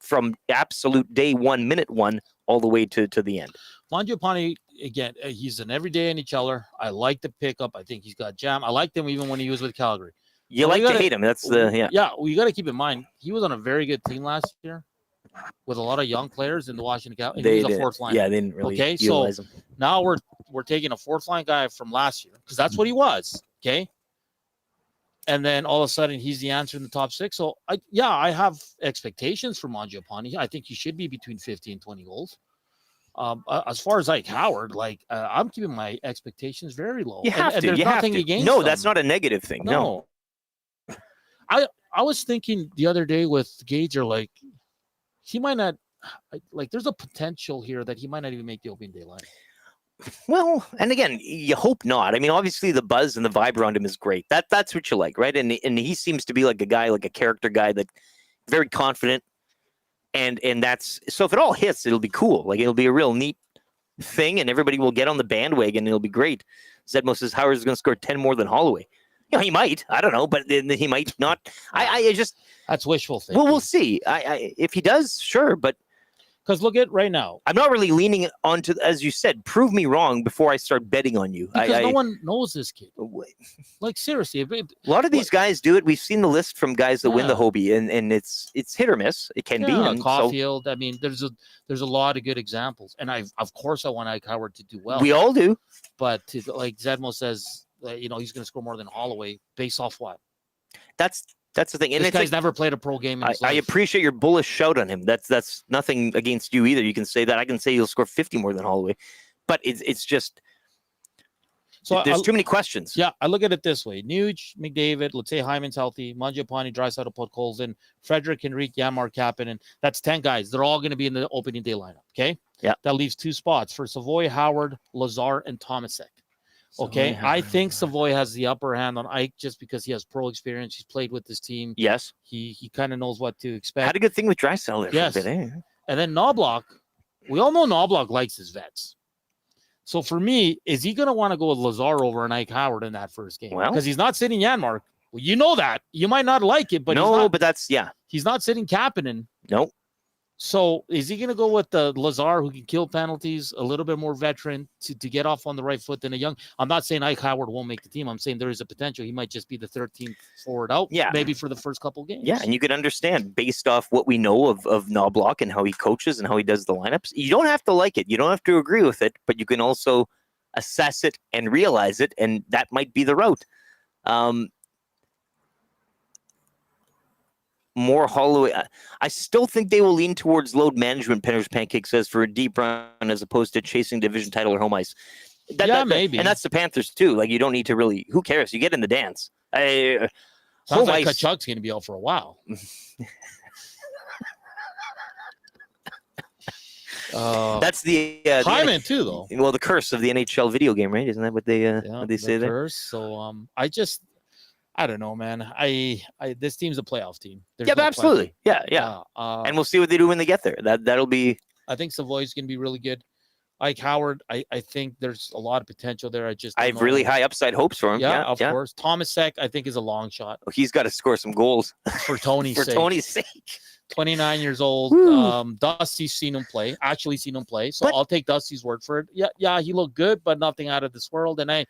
from absolute day one, minute one, all the way to the end. Mangiapane, again, he's an everyday NHLer. I like the pickup. I think he's got jam. I liked him even when he was with Calgary. You like to hate him. That's the Yeah, well, you got to keep in mind, he was on a very good team last year with a lot of young players in the Washington Capitals. He was a fourth line. Yeah, they didn't really utilize him. Now we're taking a fourth line guy from last year because that's what he was. Okay. And then all of a sudden he's the answer in the top six. So I have expectations for Mangiapane. I think he should be between 50 and 20 goals. As far as Ike Howard, I'm keeping my expectations very low. You have to. There's nothing against No, them. that's not a negative thing. No. I was thinking the other day with Gager, he might not, there's a potential here that he might not even make the opening day line. Well, and again, you hope not. I mean, obviously the buzz and the vibe around him is great. That's what you like, right? And he seems to be like a guy, like a character guy, that very confident. And that's, so if it all hits, it'll be cool. It'll be a real neat thing, and everybody will get on the bandwagon, and it'll be great. Zedmo says Howard is going to score 10 more than Holloway. He might. I don't know, but he might not. I just, that's wishful thinking. Well, we'll see. If he does, sure, but because look at right now, I'm not really leaning onto, as you said, prove me wrong before I start betting on you. Because no one knows this kid. Seriously, a lot of these guys do it. We've seen the list from guys that win the Hobie, and it's hit or miss. It can be. And Caulfield. I mean, there's a lot of good examples, and of course I want Ike Howard to do well. We all do, but like Zedmo says, he's going to score more than Holloway based off what? That's the thing. And this guy's never played a pro game in his life. I appreciate your bullish shout on him. That's nothing against you either. You can say that. I can say he'll score 50 more than Holloway. But it's just, so there's too many questions. Yeah, I look at it this way. Nuge, McDavid, let's say Hyman's healthy, Mangiapane, Draisaitl, Podkolzin, Frederick, Henrique, Janmark, Kapanen. That's 10 guys. They're all going to be in the opening day lineup, okay? Yeah. That leaves 2 spots for Savoy, Howard, Lazar, and Tomasek. Okay, I think Savoy has the upper hand on Ike just because he has pro experience. He's played with this team. Yes. He kind of knows what to expect. Had a good thing with Draisaitl there. Yes. For a bit, eh? And then Knobloch, we all know Knobloch likes his vets. So for me, is he going to want to go with Lazar over an Ike Howard in that first game? Well, because he's not sitting Janmark. Well, you know that. You might not like it, but he's not sitting Kapanen. Nope. So is he going to go with the Lazar who can kill penalties, a little bit more veteran to get off on the right foot than a young? I'm not saying Ike Howard won't make the team. I'm saying there is a potential. He might just be the 13th forward out, maybe for the first couple games. Yeah, and you could understand based off what we know of Knobloch and how he coaches and how he does the lineups. You don't have to like it. You don't have to agree with it, but you can also assess it and realize it, and that might be the route. More Holloway. I still think they will lean towards load management, Penner's Pancake says, for a deep run as opposed to chasing division title or home ice. Maybe. And that's the Panthers too. You don't need to really, who cares? You get in the dance. Sounds like Kachuk's going to be out for a while. That's the Hyman too, though. Well, the curse of the NHL video game, right? Isn't that what they say there? Curse. So I don't know, man. This team's a playoff team. Absolutely. Yeah. And we'll see what they do when they get there. That'll be. I think Savoy's going to be really good. Ike Howard, I think there's a lot of potential there. I have really high upside hopes for him. Yeah, of course. Tomasek, I think, is a long shot. Oh, he's got to score some goals for Tony's sake. 29 years old. Dusty's seen him play. So I'll take Dusty's word for it. Yeah, he looked good, but nothing out of this world. And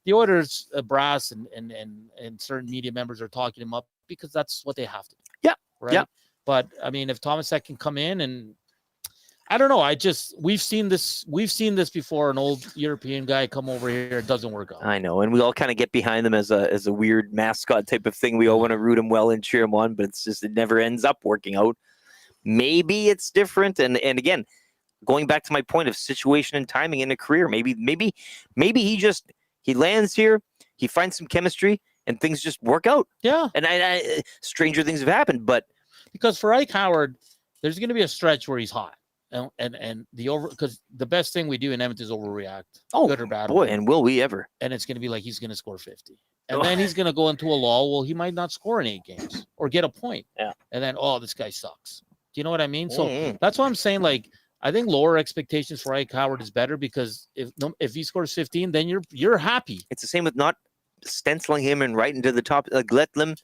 the Oilers brass and certain media members are talking him up because that's what they have to do. Yeah. Right. Yeah. But I mean, if Tomasek can come in, and I don't know, we've seen this before. An old European guy come over here, it doesn't work out. I know, and we all kind of get behind them as a weird mascot type of thing. We all want to root him well and cheer him on, but it never ends up working out. Maybe it's different, and again, going back to my point of situation and timing in a career, maybe he lands here, he finds some chemistry, and things just work out. Yeah. And stranger things have happened, but because for Ike Howard, there's going to be a stretch where he's hot. And because the best thing we do in Edmonton is overreact, good or bad. Boy, and will we ever? And it's going to be like he's going to score 50. And then he's going to go into a lull. Well, he might not score in 8 games or get a point. Yeah. And then, this guy sucks. Do you know what I mean? So that's why I'm saying, like, I think lower expectations for Ike Howard is better because if he scores 15, then you're happy. It's the same with not stenciling him and right into the top. Like, let them.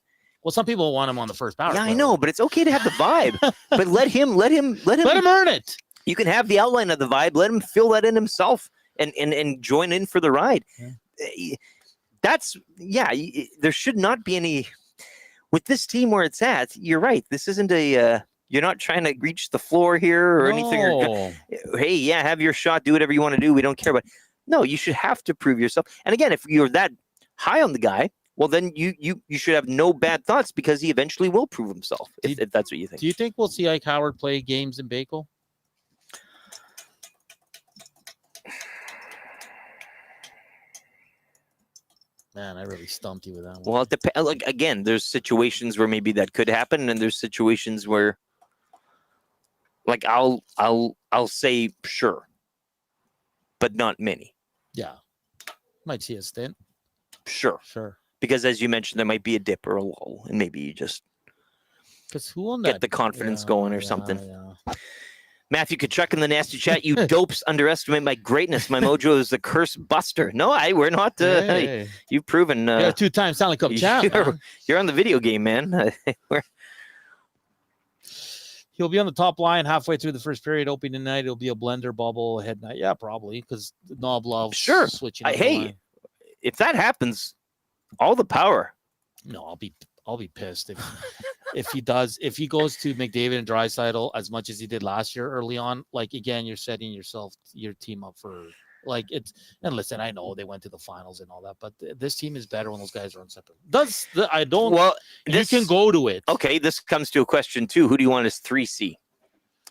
Well, some people want him on the first power. Yeah, I know, but it's okay to have the vibe. But let him earn it. You can have the outline of the vibe. Let him fill that in himself and join in for the ride. Yeah. There should not be any with this team where it's at. You're right. This isn't you're not trying to reach the floor here or anything. Hey, yeah, have your shot. Do whatever you want to do. We don't care. But no, you should have to prove yourself. And again, if you're that high on the guy, well, then you should have no bad thoughts because he eventually will prove himself, if that's what you think. Do you think we'll see Ike Howard play games in Baco? Man, I really stumped you with that one. Well, it depends. Like, again, there's situations where maybe that could happen, and there's situations where, like, I'll say sure, but not many. Yeah, might see a stint. Sure. Because as you mentioned, there might be a dip or a lull, and maybe you just get the confidence going or something. Yeah. Matthew Kachuk in the nasty chat. You dopes underestimate my greatness. My mojo is the curse buster. No, we're not. Hey. You've proven. You're 2-time Stanley Cup champ. You're on the video game, man. He'll be on the top line halfway through the first period. Opening night, it'll be a blender bubble head night. Yeah, probably because Knob loves switching. Hey, if that happens, all the power. No, I'll be pissed if he does. If he goes to McDavid and Draisaitl as much as he did last year early on, like, again, you're setting your team up for like it's. And listen, I know they went to the finals and all that, but this team is better when those guys are on separate. You can go to it. Okay, this comes to a question too. Who do you want as 3C?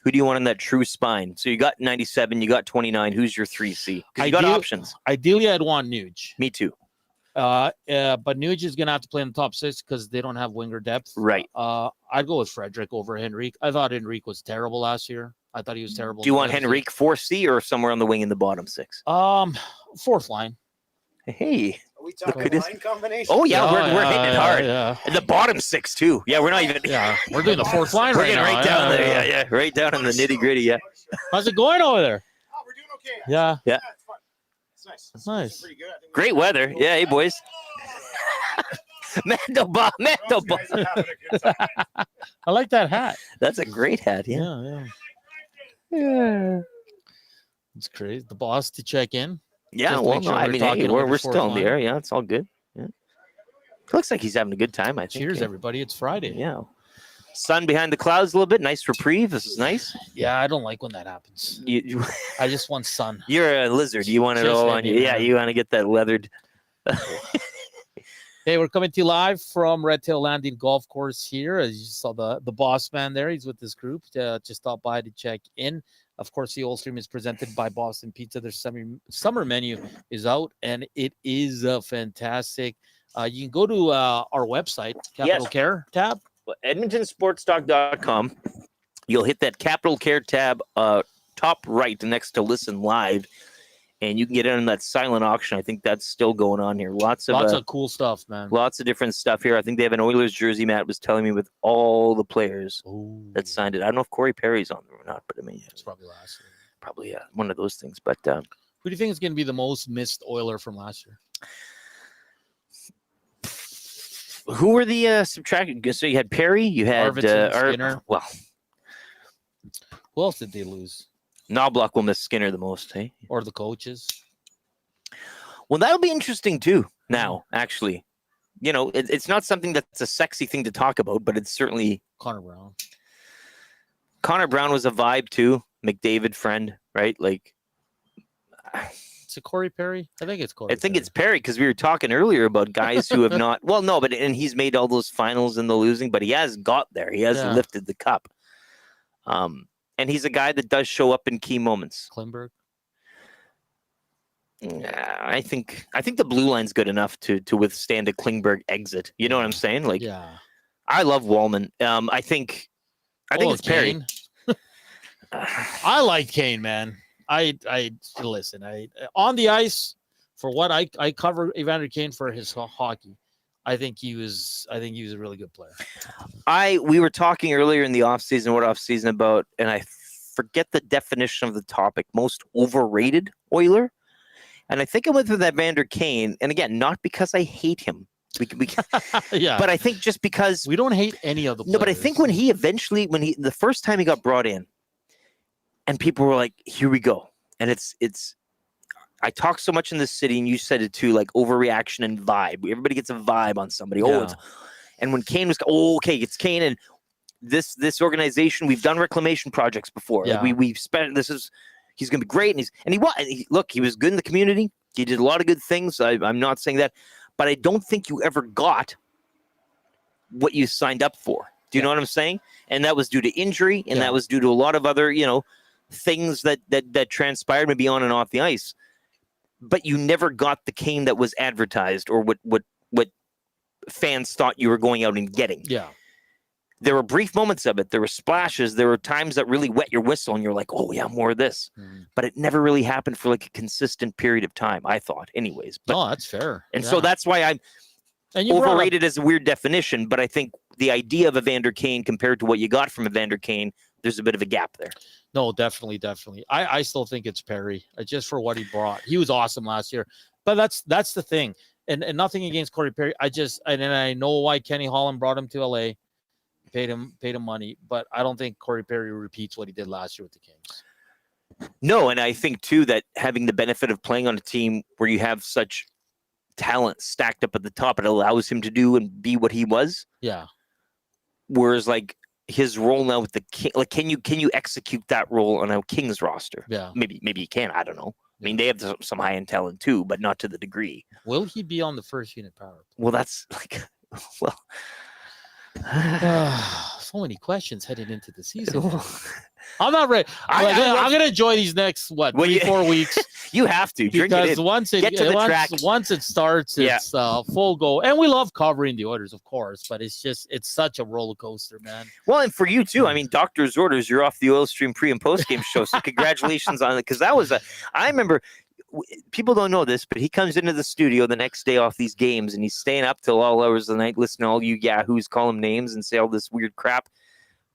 Who do you want in that true spine? So you got 97, you got 29. Who's your 3C? Because you got options. Ideally, I'd want Nuge. Me too. But Nuge is gonna have to play in the top 6 because they don't have winger depth. Right. I'd go with Frederick over Henrique. I thought Henrique was terrible last year. I thought he was terrible. Do you want Henrique 4C or somewhere on the wing in the bottom 6? 4th line. Hey. Are we talking line combination? Oh yeah, we're hitting it hard. Yeah. And the bottom 6 too. Yeah, we're not even. Yeah, we're doing the 4th line we're right getting now. right down there. Yeah, right down in the nitty gritty. Yeah. How's it going over there? Oh, we're doing okay. Yeah. It's fun. It's nice. It's nice. It's pretty good. I think Great weather. Yeah, hey boys. Mandelbaum. I like that hat. That's a great hat. Yeah. It's crazy. The boss to check in. Yeah, Just to well, make sure no, I we're mean, talking hey, over we're the still fourth in the line. air. Yeah, it's all good. Yeah. Looks like he's having a good time, I think. Cheers, everybody. It's Friday. Yeah. Sun behind the clouds a little bit. Nice reprieve. This is nice. Yeah, I don't like when that happens. I just want sun. You're a lizard. You want it Just all hit on me, you. Yeah, man. you want to get that leathered. Hey, we're coming to you live from Red Tail Landing Golf Course here. As you saw the boss man there, he's with this group. Just stop by to check in. Of course, the whole stream is presented by Boston Pizza. Their summer menu is out, and it is fantastic. You can go to our website, Capital Care tab. EdmontonSportsTalk.com. You'll hit that Capital Care tab top right next to Listen Live, and you can get in on that silent auction. I think that's still going on here. Lots of cool stuff, man. Lots of different stuff here. I think they have an Oilers jersey, Matt was telling me, with all the players that signed it. I don't know if Corey Perry's on there or not, but I mean, it's probably last year. Probably one of those things. But who do you think is going to be the most missed Oiler from last year? Who were the subtracted? So you had Perry, you had Skinner. Well, who else did they lose? Knobloch will miss Skinner the most, hey? Or the coaches? Well, that'll be interesting too. Now, actually, you know, it's not something that's a sexy thing to talk about, but it's certainly Connor Brown. Connor Brown was a vibe too. McDavid friend, right? Like, is it Corey Perry? I think it's Corey. I think it's Perry because we were talking earlier about guys who have not. Well, no, but and he's made all those finals and the losing, but he has got there. He has lifted the cup. And he's a guy that does show up in key moments. Klimberg. I think the blue line's good enough to withstand a Klingberg exit. You know what I'm saying? Like, Yeah. I love Wallman. I think it's Perry. Kane. I like Kane, man. I listen. On the ice, for what I cover Evander Kane for his hockey. I think he was a really good player. We were talking earlier in the offseason about, and I forget the definition of the topic, most overrated Oiler. And I think I went with Evander Kane. And again, not because I hate him. Yeah. But I think just because we don't hate any of the players. No, but I think when the first time he got brought in, and people were like, here we go. And it's I talk so much in this city, and you said it too, like overreaction and vibe. Everybody gets a vibe on somebody. Yeah. And when Kane was, okay, it's Kane and this organization. We've done reclamation projects before. Yeah. Like we've spent. He's going to be great, and he was good in the community. He did a lot of good things. I'm not saying that, but I don't think you ever got what you signed up for. Do you know what I'm saying? And that was due to injury, and that was due to a lot of other, things that transpired maybe on and off the ice. But you never got the Kane that was advertised or what fans thought you were going out and getting. Yeah. There were brief moments of it. There were splashes. There were times that really wet your whistle, and you're like, oh, yeah, more of this. But it never really happened for like a consistent period of time, I thought, anyways. But, no, that's fair. And so that's why I'm overrated as a weird definition, but I think the idea of Evander Kane compared to what you got from Evander Kane, there's a bit of a gap there. No, definitely. I still think it's Perry, just for what he brought. He was awesome last year. But that's the thing. And nothing against Corey Perry. I know why Kenny Holland brought him to LA. Paid him money, but I don't think Corey Perry repeats what he did last year with the Kings. No, and I think too that having the benefit of playing on a team where you have such talent stacked up at the top, it allows him to do and be what he was. Yeah. Whereas like his role now with the King, like can you execute that role on a Kings roster? Yeah. Maybe you can. I don't know. I mean, they have some high end talent too, but not to the degree. Will he be on the first unit power play? Well, that's like, well. So many questions heading into the season. I'm not ready. I'm going to enjoy these next 4 weeks. You have to drink it in. Once it starts, it's full go. And we love covering the Oilers, of course, but it's such a roller coaster, man. Well, and for you too. I mean, doctor's orders. You're off the Oil Stream pre and post game show, so congratulations on it. Because I remember. People don't know this, but he comes into the studio the next day off these games, and he's staying up till all hours of the night, listening to all you yahoos call him names and say all this weird crap.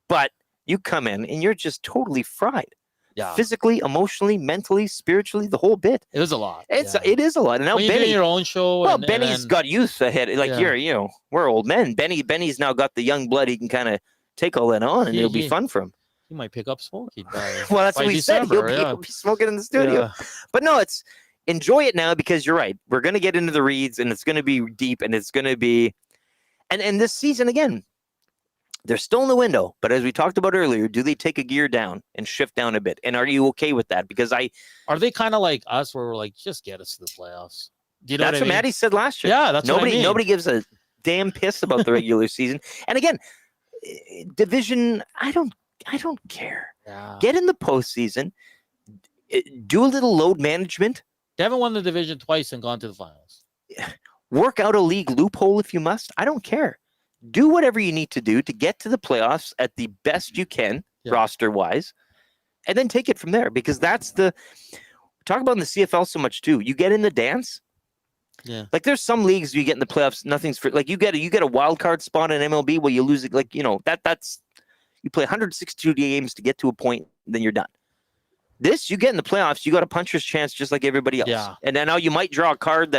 But you come in, and you're just totally fried. Yeah. Physically, emotionally, mentally, spiritually, the whole bit. It is a lot. It is a lot. And now Benny, doing your own show. Well, Benny's got youth ahead. Like we're old men. Benny's now got the young blood. He can kind of take all that on, and it'll be fun for him. He might pick up smoking. Well, that's what we said. He'll be smoking in the studio. Yeah. But no, enjoy it now because you're right. We're going to get into the reads, and it's going to be deep, and it's going to be – and this season, again, they're still in the window. But as we talked about earlier, do they take a gear down and shift down a bit? And are you okay with that? Because are they kind of like us where we're like, just get us to the playoffs? Do you know that's what Maddie said last year. Yeah, that's nobody. What I mean. Nobody gives a damn piss about the regular season. And again, division, I don't care. Yeah. Get in the postseason. Do a little load management. They haven't won the division twice and gone to the finals. Work out a league loophole if you must. I don't care. Do whatever you need to do to get to the playoffs at the best you can, roster-wise, and then take it from there. Because that's talk about in the CFL so much too. You get in the dance. Yeah. Like there's some leagues you get in the playoffs. Nothing's for like you get a wild card spot in MLB where you lose it. Like that's. You play 162 games to get to a point, then you're done. This, you get in the playoffs, you got a puncher's chance just like everybody else. Yeah. And then now you might draw a card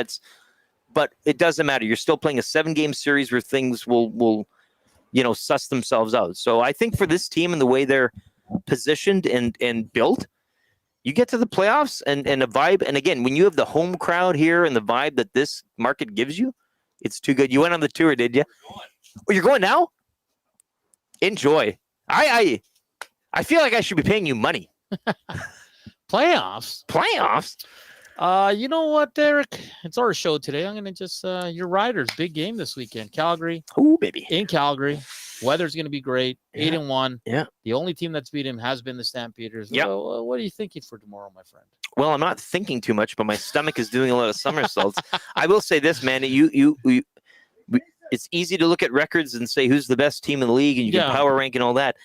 but it doesn't matter. You're still playing a 7-game series where things will suss themselves out. So I think for this team and the way they're positioned and built, you get to the playoffs and a vibe. And again, when you have the home crowd here and the vibe that this market gives you, it's too good. You went on the tour, did you? Oh, you're going now? Enjoy. I feel like I should be paying you money. Playoffs. You know what, Eric? It's our show today. I'm gonna just your Riders, big game this weekend. Calgary. Oh, baby. In Calgary. Weather's gonna be great. 8-1. Yeah. The only team that's beat him has been the Stampeders. Yep. What are you thinking for tomorrow, my friend? Well, I'm not thinking too much, but my stomach is doing a lot of somersaults. I will say this, man. It's easy to look at records and say who's the best team in the league, and you can power rank and all that.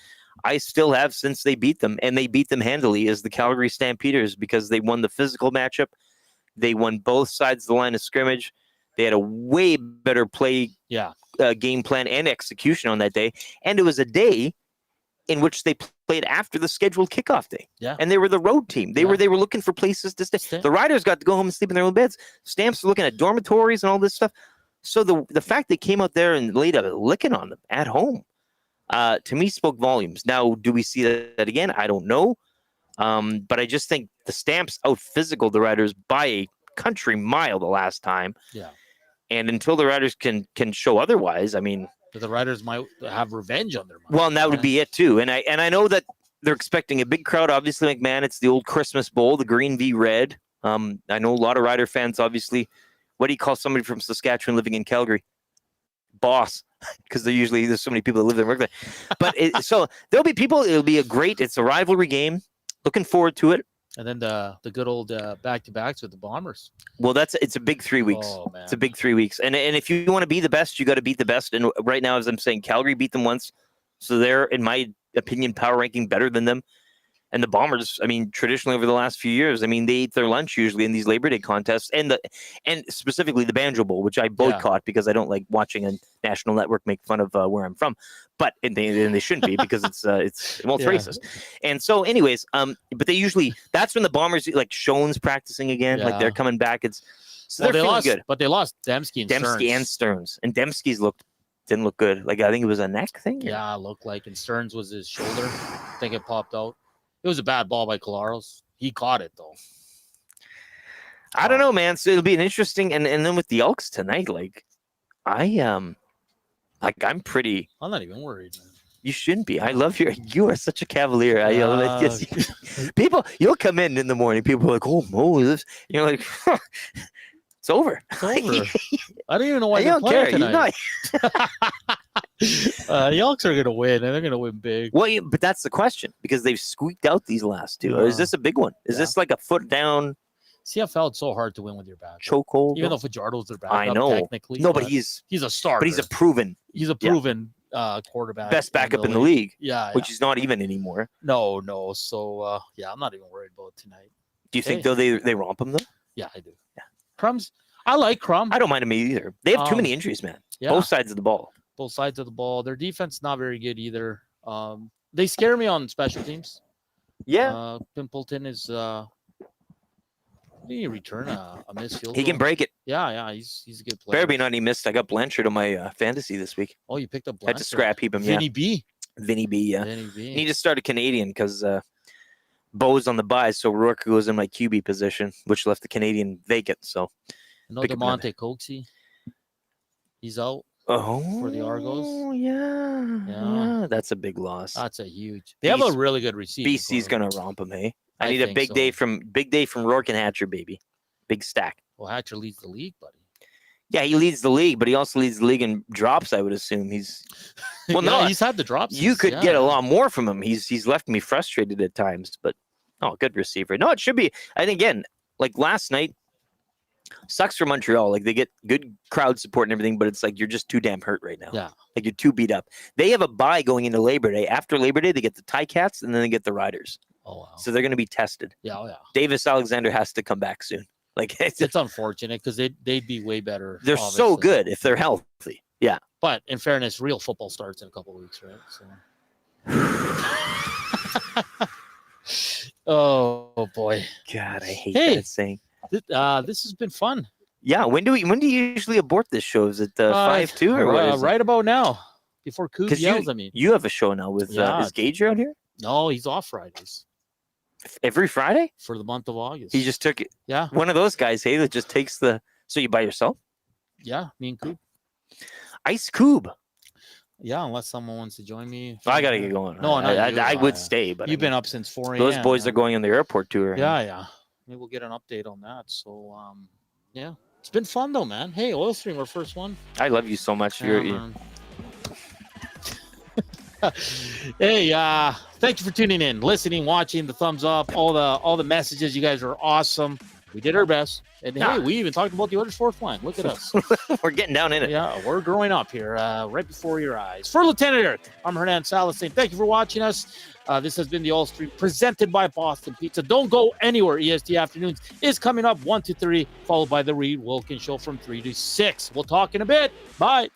I still have, since they beat them, and they beat them handily, as the Calgary Stampeders, because they won the physical matchup. They won both sides of the line of scrimmage. They had a way better game plan and execution on that day. And it was a day in which they played after the scheduled kickoff day. Yeah. And they were the road team. They were looking for places to stay. The Riders got to go home and sleep in their own beds. Stamps were looking at dormitories and all this stuff. So the fact they came out there and laid a licking on them at home, to me, spoke volumes. Now, do we see that again? I don't know. But I just think the Stamps out-physical the Riders by a country mile the last time. Yeah. And until the Riders can show otherwise, I mean, the Riders might have revenge on their mind. Well, and that would be it too. And I know that they're expecting a big crowd. Obviously, McMahon, it's the old Christmas Bowl, the green v red. I know a lot of Rider fans. Obviously, what do you call somebody from Saskatchewan living in Calgary? Boss, because there's so many people that live there and work there. But so there'll be people. It's a rivalry game. Looking forward to it. And then the good old back-to-backs with the Bombers. Well, it's a big 3 weeks. Oh, man. It's a big 3 weeks. And if you want to be the best, you got to beat the best. And right now, as I'm saying, Calgary beat them once. So they're, in my opinion, power ranking better than them. And the Bombers, I mean, traditionally over the last few years, I mean, they eat their lunch usually in these Labor Day contests, and specifically the Banjo Bowl, which I boycott because I don't like watching a national network make fun of where I'm from. But they shouldn't be, because it's racist. And so, anyways, but they usually, that's when the Bombers, like Schoen's practicing again, like they're coming back. They're feeling good. But they lost Dembski and Stearns, and Dembski's didn't look good. Like, I think it was a neck thing. Yeah, it looked like, and Stearns was his shoulder. I think it popped out. It was a bad ball by Colaros. He caught it, though. I don't know, man. So it'll be an interesting, and then with the Elks tonight, I'm pretty. I'm not even worried, man. You shouldn't be. I love you are such a cavalier. People, you'll come in the morning. People are like, oh, Moses. You're like, it's over. It's over. I don't even know why they're playing tonight. The Elks are going to win, and they're going to win big. Well, but that's the question, because they've squeaked out these last two. Or is this a big one? Is this like a foot down? CFL, it's so hard to win with your back. Chokehold. Even though Fajardo's their backup, I know. technically. No, but he's a starter. But he's a proven quarterback. Best backup in the league. Yeah. Which is not even anymore. No. So, I'm not even worried about tonight. Do you think, though, they romp them, though? Yeah, I do. Yeah. Crumbs. I like Crumb. I don't mind him either. They have too many injuries, man. Yeah. Both sides of the ball. Both sides of the ball. Their defense not very good either. They scare me on special teams. Yeah. Pimpleton is he return a missed field He goal? can break it. Yeah, he's a good player. Better be not he missed. I got Blanchard on my fantasy this week. Oh, you picked up Blanchard. Had to scrap heap him. Vinny B. Vinny B. Yeah. Vinny B. Need to start a Canadian, because Bo's on the bye, so Rourke goes in my QB position, which left the Canadian vacant. So no DeMonte Coxie. He's out. For the Argos. Oh, yeah. That's a big loss. That's a huge. They have a really good receiver. BC's gonna romp him, hey. I need a big day from Rourke and Hatcher, baby. Big stack. Well, Hatcher leads the league, buddy. Yeah, he leads the league, but he also leads the league in drops, I would assume. He's he's had the drops. You could get a lot more from him. He's left me frustrated at times, but good receiver. No, it should be. And again, like last night, sucks for Montreal. Like, they get good crowd support and everything, but it's like you're just too damn hurt right now. Yeah. Like, you're too beat up. They have a bye going into Labor Day. After Labor Day, they get the Ticats, and then they get the Riders. Oh, wow. So they're going to be tested. Yeah. Davis Alexander has to come back soon. Like, it's unfortunate, because they'd be way better. They're obviously. so good if they're healthy. Yeah. But in fairness, real football starts in a couple of weeks, right? So. Oh boy. God, I hate that saying. This has been fun. Yeah. When do you usually abort this show? Is it 5-2 or what? Right about now, before Coop yells at me. You have a show now with is Gage around here? No, he's off Fridays. Every Friday for the month of August. He just took it. Yeah. One of those guys, hey, that just takes the. So you by yourself? Yeah, me and Coop. Ice Cube. Yeah, unless someone wants to join me. I gotta get going. No, I would stay, but you've been up since 4 a.m. Those boys are going on the airport tour. Yeah. maybe we'll get an update on that. So, yeah, it's been fun though, man. Hey, Oil Stream, our first one. I love you so much. Man. Hey, thank you for tuning in, listening, watching, the thumbs up, all the messages. You guys are awesome. We did our best. And hey, we even talked about the other fourth line. Look at us. We're getting down in it. Yeah, we're growing up here right before your eyes. For Lt.Eric, I'm Hernan Salas saying thank you for watching us. This has been the All Street presented by Boston Pizza. Don't go anywhere. EST Afternoons is coming up 1 to 3, followed by the Reed Wilkins Show from 3 to 6. We'll talk in a bit. Bye.